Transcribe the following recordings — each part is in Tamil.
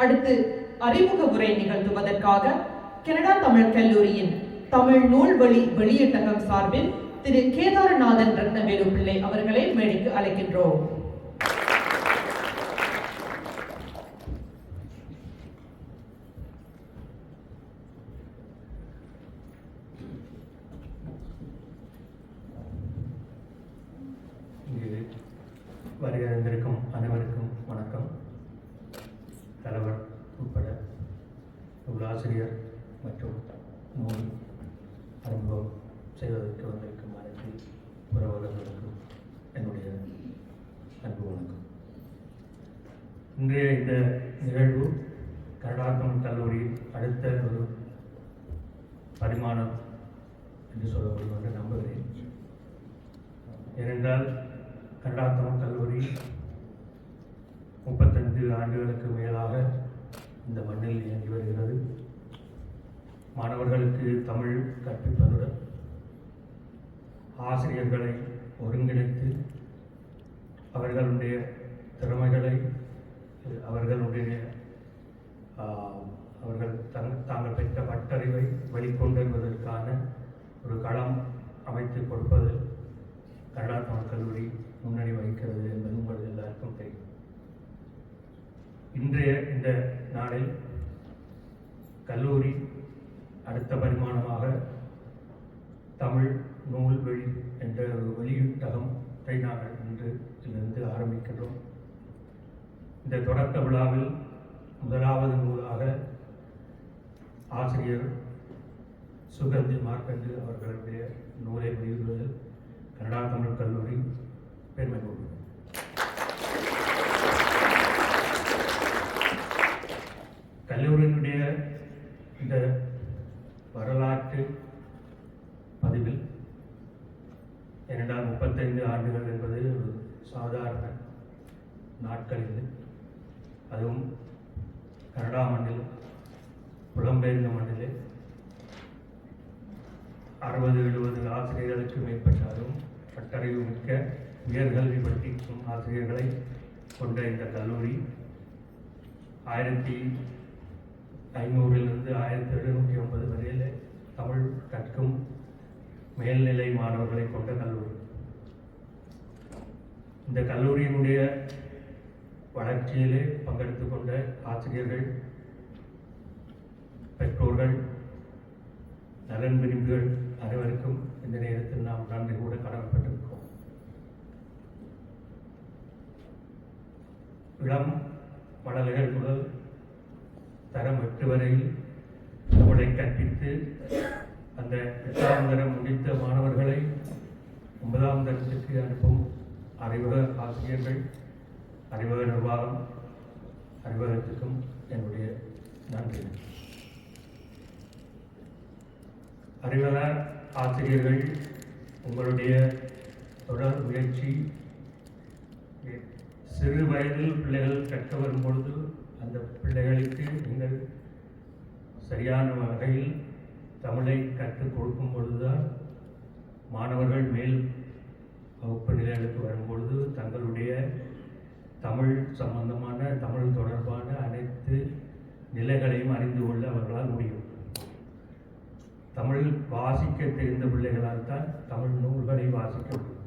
அடுத்து அறிமுக உரை நிகழ்த்துவதற்காக கனடா தமிழ் கல்லூரியின் தமிழ் நூல்வழி வெளியீட்டகம் சார்பில் திரு கேதாரநாதன் ரத்னவேலு பிள்ளை அவர்களை மேடைக்கு அழைக்கின்றோம். வருகின்றிருக்கும் அனைவருக்கும் வணக்கம். தலைவர் உட்பட நூலாசிரியர் மற்றும் நூல் அறிமுகம் செய்வதற்கு வந்திருக்கும் அனைத்து உறவுகளுக்கும் என்னுடைய அன்பு வணக்கம். இன்றைய இந்த நிகழ்வு கனடா தமிழ் கல்லூரி அடுத்த ஒரு பரிமாணம் என்று சொல்லப்படும் என்று நம்புகிறேன். ஏனென்றால் கனடா தமிழ் கல்லூரி 35 ஆண்டுகளுக்கு மேலாக இந்த மண்ணில் இயங்கி வருகிறது. மாணவர்களுக்கு தமிழ் கற்பிப்பதுடன் ஆசிரியர்களை ஒருங்கிணைத்து அவர்களுடைய திறமைகளை அவர்கள் தாங்கள் பெற்ற பட்டறிவை வெளிக்கொண்டு வருவதற்கான ஒரு களம் அமைத்து கொடுப்பது கனடா தமிழ் கல்லூரி முன்னணி வகிக்கிறது என்பது உங்கள் எல்லாருக்கும் தெரியும். இன்றைய இந்த நாளில் கல்லூரி அடுத்த பரிமாணமாக தமிழ் நூல் வெளி என்ற ஒரு வெளியீட்டகத்தை நாங்கள் இன்றிலிருந்து ஆரம்பிக்கின்றோம். இந்த தொடக்க விழாவில் முதலாவது நூலாக ஆசிரியர் சுகந்தி மார்க்கண்டு அவர்களுடைய நூலை வெளியிடுவதில் கனடா தமிழ் கல்லூரி பெருமை கொள்கிறது. கல்லூரியினுடைய இந்த வரலாற்று பதிவில் ஏனென்றால் 35 ஆண்டுகள் என்பது ஒரு சாதாரண நாட்களில், அதுவும் கனடா மண்ணில் புலம்பெயர்ந்த மண்ணிலே 60-70 ஆசிரியர்களுக்கு மேற்பட்டாலும் பட்டறிவு மிக்க உயர்கல்வி படிக்கும் ஆசிரியர்களை கொண்ட இந்த கல்லூரி 1500 1750 வரையில் தமிழ் கற்கும் மேல்நிலை மாணவர்களை கொண்ட கல்லூரி. இந்த கல்லூரியினுடைய வளர்ச்சியிலே பங்கெடுத்து கொண்ட ஆசிரியர்கள், பெற்றோர்கள், நலன் விரும்பிகள் அனைவருக்கும் இந்த நேரத்தில் நாம் நன்றி கூட கடமைப்பட்டிருக்கிறோம். இளம் மழலைகள் முதல் தரம் 8 வரையில் தமிழை கற்பித்து அந்த 8ஆம் தரம் முடித்த மாணவர்களை 9ஆம் தரத்திற்கு அனுப்பும் அறிவக ஆசிரியர்கள், அறிவக நிர்வாகம், அறிவகத்துக்கும் என்னுடைய நன்றி. அறிவக ஆசிரியர்கள், உங்களுடைய தொடர் முயற்சி சிறு வயதில் பிள்ளைகள் கற்க வரும் பொழுது அந்த பிள்ளைகளுக்கு நீங்கள் சரியான வகையில் தமிழை கற்றுக் கொடுக்கும் பொழுதுதான் மாணவர்கள் மேல் வகுப்பு நிலைகளுக்கு வரும்பொழுது தங்களுடைய தமிழ் சம்பந்தமான, தமிழ் தொடர்பான அனைத்து நிலைகளையும் அறிந்து கொள்ள அவர்களால் முடியும். தமிழ் வாசிக்க தெரிந்த பிள்ளைகளால் தான் தமிழ் நூல்களை வாசிக்க முடியும்.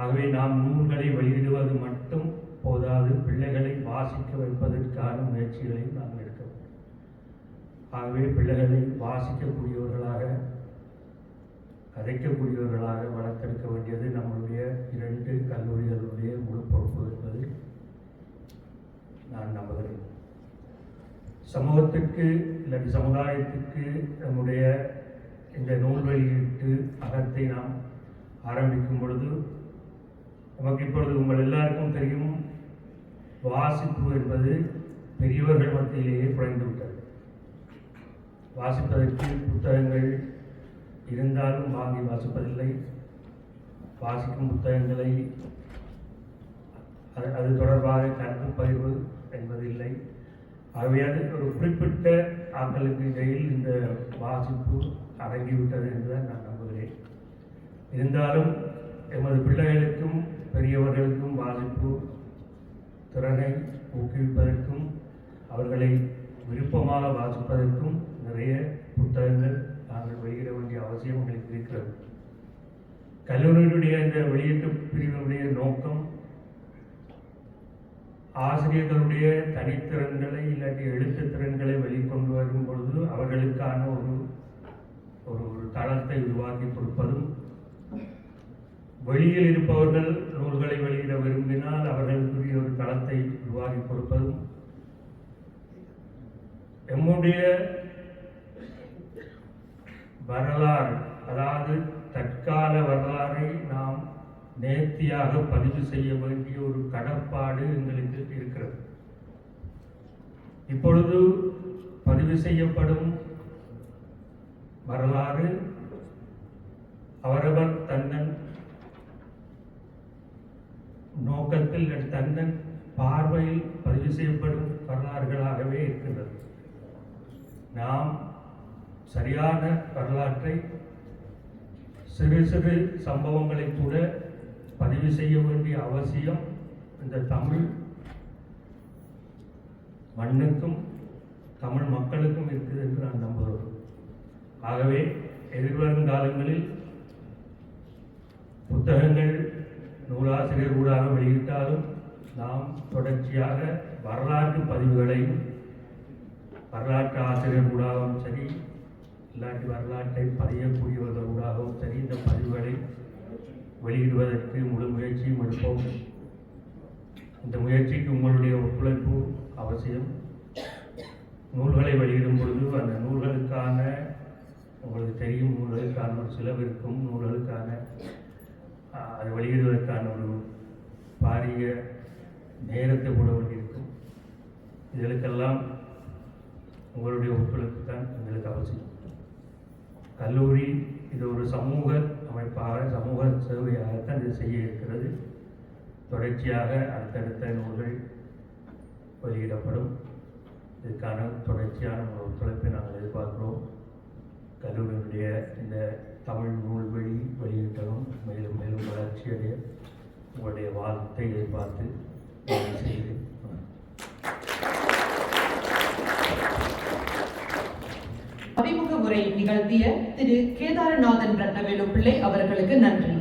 ஆகவே நாம் நூல்களை வெளியிடுவது மட்டும் போதாது, பிள்ளைகளை வாசிக்க வைப்பதற்கான முயற்சிகளையும் நாம் எடுக்க வேண்டும். ஆகவே பிள்ளைகளை வாசிக்கக்கூடியவர்களாக, கதைக்கக்கூடியவர்களாக வளர்த்தெடுக்க வேண்டியது நம்மளுடைய 2 கல்லூரிகளுடைய முழு பொறுப்பு என்பது நான் நம்புகிறேன். சமூகத்திற்கு இல்லாட்டி சமுதாயத்துக்கு நம்முடைய இந்த நூல் வெளியீட்டு அகத்தை நாம் ஆரம்பிக்கும் பொழுது நமக்கு இப்பொழுது உங்கள் எல்லாருக்கும் தெரியும், வாசிப்பு என்பது பெரியவர்கள் மத்தியிலேயே குறைந்துவிட்டது. வாசிப்பதற்கு புத்தகங்கள் இருந்தாலும் வாங்கி வாசிப்பதில்லை. வாசிக்கும் புத்தகங்களை அது தொடர்பாக கருத்து பகிர்வு என்பதில்லை. ஆகவே அது ஒரு குறிப்பிட்ட ஆட்களுக்கு இடையில் இந்த வாசிப்பு அடங்கிவிட்டது என்றுதான் நான் நம்புகிறேன். இருந்தாலும் எமது பிள்ளைகளுக்கும் பெரியவர்களுக்கும் வாசிப்பு திறனை ஊக்குவிப்பதற்கும் அவர்களை விருப்பமாக வாசிப்பதற்கும் நிறைய புத்தகங்கள் நாங்கள் வெளியிட வேண்டிய அவசியம் எங்களுக்கு இருக்கிறது. கல்லூரியினுடைய இந்த வெளியீட்டு பிரிவினுடைய நோக்கம் ஆசிரியர்களுடைய தனித்திறன்களை இல்லாட்டி எழுத்து திறன்களை வெளிக்கொண்டு வரும் பொழுது அவர்களுக்கான ஒரு தளத்தை உருவாக்கி கொடுப்பதும், வெளியில் இருப்பவர்கள் நூல்களை வெளியிட விரும்பினால் அவர்களுக்குரிய ஒரு தளத்தை உருவாக்கி கொடுப்பதும், எம்முடைய வரலாறு அதாவது தற்கால வரலாறை நாம் நேர்த்தியாக பதிவு செய்ய வேண்டிய ஒரு கடப்பாடு எங்களுக்கு இருக்கிறது. இப்பொழுது பதிவு செய்யப்படும் வரலாறு அவரவர் தன்னன் நோக்கத்தில் தன்னன் பார்வையில் பதிவு செய்யப்படும் வரலாறுகளாகவே இருக்கின்றது. நாம் சரியான வரலாற்றை சிறு சிறு சம்பவங்களை கூட பதிவு செய்ய வேண்டிய அவசியம் இந்த தமிழ் மண்ணுக்கும் தமிழ் மக்களுக்கும் இருக்குது என்று நான் நம்புகிறேன். ஆகவே எதிர்வரும் காலங்களில் புத்தகங்கள் நூலாசிரியர் ஊடாக வெளியிட்டாலும் நாம் தொடர்ச்சியாக வரலாற்று பதிவுகளையும் வரலாற்று ஆசிரியர் ஊடாகவும் சரி இல்லாட்டி வரலாற்றை பதியக்கூடியவர்கள் ஊடாகவும் சரி இந்த பதிவுகளை வெளியிடுவதற்கு முழு முயற்சியும் எடுப்போம். இந்த முயற்சிக்கு உங்களுடைய ஒத்துழைப்பு அவசியம். நூல்களை வெளியிடும் பொழுது அந்த நூல்களுக்கான உங்களுக்கு தெரியும், நூல்களுக்கான ஒரு செலவு இருக்கும், நூல்களுக்கான அதை வெளியிடுவதற்கான ஒரு பாரிய நேரத்தை கூட வேண்டியிருக்கும். இதற்கெல்லாம் உங்களுடைய ஒத்துழைப்பு தான் எங்களுக்கு அவசியம். கல்லூரி இது ஒரு சமூக அமைப்பாக, சமூக சேவையாகத்தான் இது செய்ய இருக்கிறது. தொடர்ச்சியாக அடுத்தடுத்த நூல்கள் வெளியிடப்படும். இதுக்கான தொடர்ச்சியான ஒரு ஒத்துழைப்பை நாங்கள் எதிர்பார்க்கிறோம். கல்லூரியினுடைய இந்த தமிழ் நூல் வெளியிட்டலும் மேலும் மேலும் வளர்ச்சியடைய உங்களுடைய வாழ்த்தை எதிர்பார்த்து செய்கிறேன். அறிமுக உரை நிகழ்த்திய திரு கேதாரநாதன் ரத்னவேலு பிள்ளை அவர்களுக்கு நன்றி.